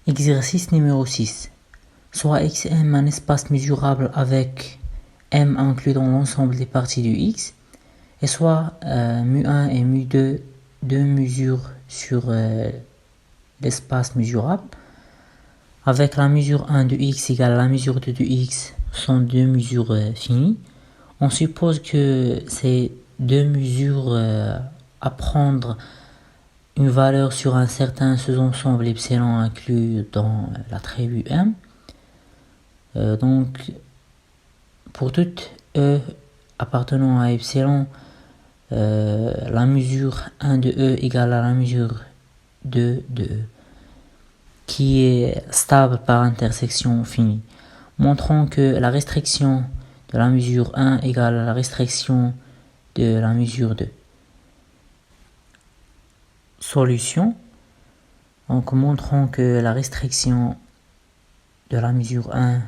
Exercice numéro 6. Soit xm un espace mesurable avec m inclus dans l'ensemble des parties du x, et soit mu1 et mu2, deux mesures sur l'espace mesurable, avec la mesure 1 de x égale à la mesure 2 de x sont deux mesures finies. On suppose que ces deux mesures à prendre une valeur sur un certain sous-ensemble epsilon inclus dans l'attribut m. Donc, pour toute e appartenant à epsilon, la mesure 1 de e égale à la mesure 2 de e, qui est stable par intersection finie. Montrons que la restriction de la mesure 1 égale à la restriction de la mesure 2. Solution. Donc, montrons que la restriction de la mesure 1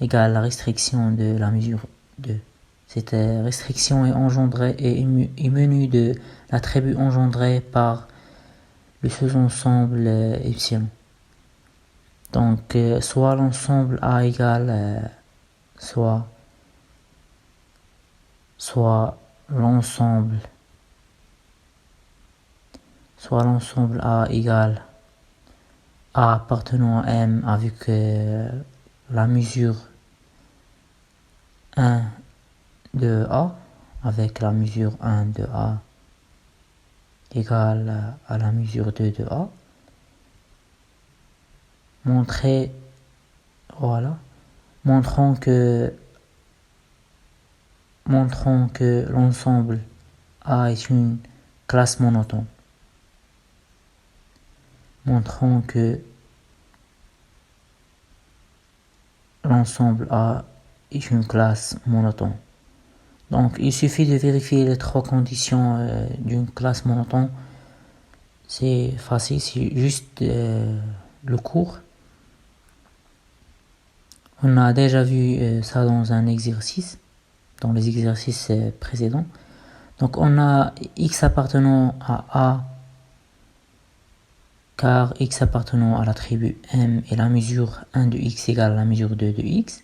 égale à la restriction de la mesure 2. Cette restriction est engendrée et est menue de l'attribut engendré par le sous-ensemble epsilon. Donc, soit l'ensemble A égale soit l'ensemble A égale A appartenant à M avec la mesure 1 de A, avec la mesure 1 de A égale à la mesure 2 de A. Montrons que l'ensemble A est une classe monotone. Montrons que l'ensemble A est une classe monotone. Donc, il suffit de vérifier les trois conditions d'une classe monotone. C'est facile, c'est juste le cours. On a déjà vu ça dans un exercice, dans les exercices précédents. Donc, on a x appartenant à A, car x appartenant à l'attribut m est la mesure 1 de x égale à la mesure 2 de x.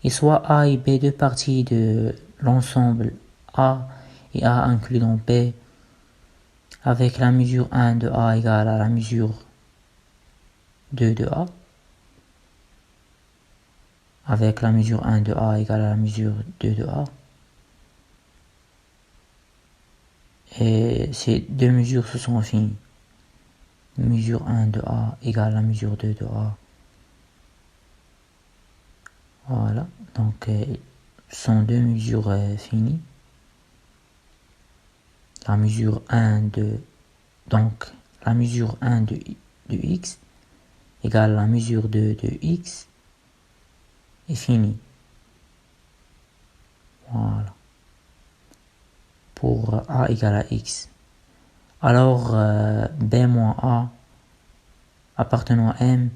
Et soit A et B, deux parties de l'ensemble A et A inclus dans B, avec la mesure 1 de A égale à la mesure 2 de A, avec la mesure 1 de A égale à la mesure 2 de A. Et ces deux mesures se sont finies. Mesure 1 de A égale à la mesure 2 de A. Voilà, donc ce sont deux mesures finies. La mesure 1 de x égale à la mesure 2 de x est finie. Voilà. Pour A égale à x. Alors, B moins A appartenant à M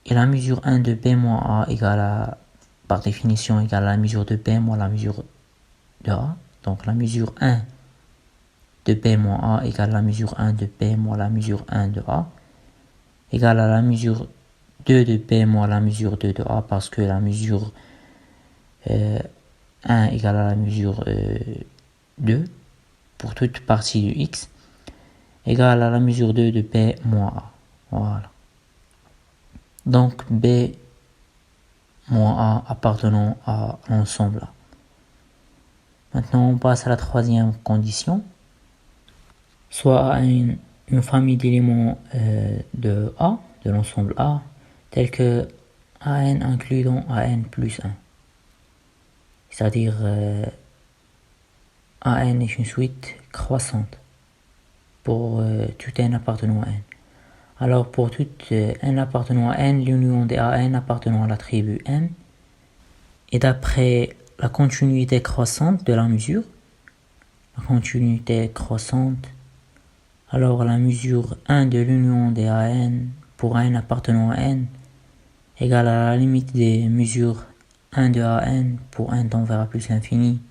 et la mesure 1 de B moins A égale par définition égale à la mesure de B moins la mesure de A. Donc, la mesure 1 de B moins A égale à la mesure 1 de B moins la mesure 1 de A égale à la mesure 2 de B moins la mesure 2 de A, parce que la mesure 1 égale à la mesure 2 pour toute partie de x égale à la mesure 2 de B moins A. Voilà. Donc B moins A appartenant à l'ensemble A. Maintenant on passe à la troisième condition. Soit A une famille d'éléments de A, de l'ensemble A, tel que AN inclus dans AN plus 1. C'est-à-dire AN est une suite croissante pour tout n appartenant à n. Alors pour tout n appartenant à n, l'union des AN appartenant à l'attribut m est d'après la continuité croissante de la mesure. La continuité croissante, alors la mesure 1 de l'union des AN pour n appartenant à n égale à la limite des mesures 1 de AN pour n tend vers A plus l'infini.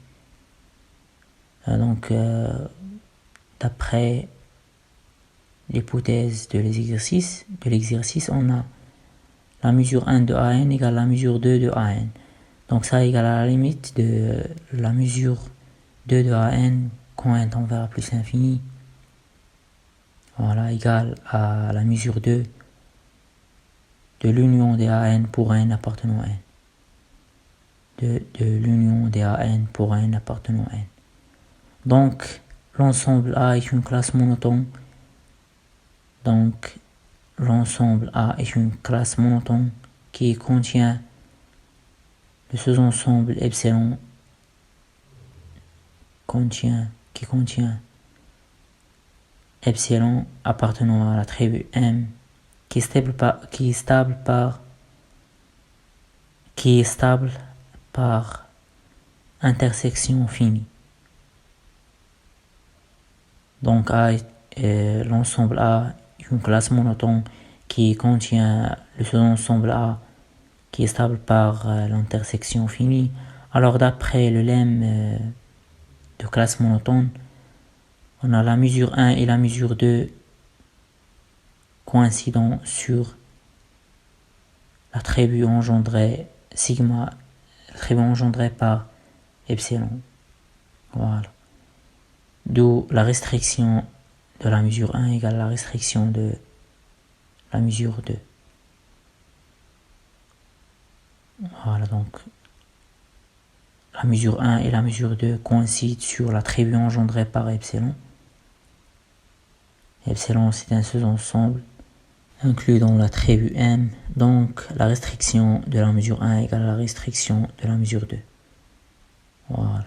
Donc d'après l'hypothèse de l'exercice, on a la mesure 1 de AN égale la mesure 2 de AN. Donc ça égale à la limite de la mesure 2 de AN quand n tend vers plus l'infini. Voilà, égale à la mesure 2 de l'union des AN pour n appartenant à n. De l'union des AN pour n appartenant à n. Donc, l'ensemble A est une classe monotone. Donc, l'ensemble A est une classe monotone qui contient le sous-ensemble epsilon qui contient epsilon appartenant à la tribu M qui est stable par intersection finie. Donc l'ensemble A est une classe monotone qui contient le sous-ensemble A qui est stable par l'intersection finie. Alors d'après le lemme de classe monotone, on a la mesure 1 et la mesure 2 coïncidant sur l'attribut engendré sigma, l'attribut engendré par epsilon. Voilà. D'où la restriction de la mesure 1 égale la restriction de la mesure 2. Voilà, donc la mesure 1 et la mesure 2 coïncident sur l'attribut engendré par epsilon. Epsilon, c'est un sous-ensemble inclus dans l'attribut M. Donc la restriction de la mesure 1 égale la restriction de la mesure 2. Voilà.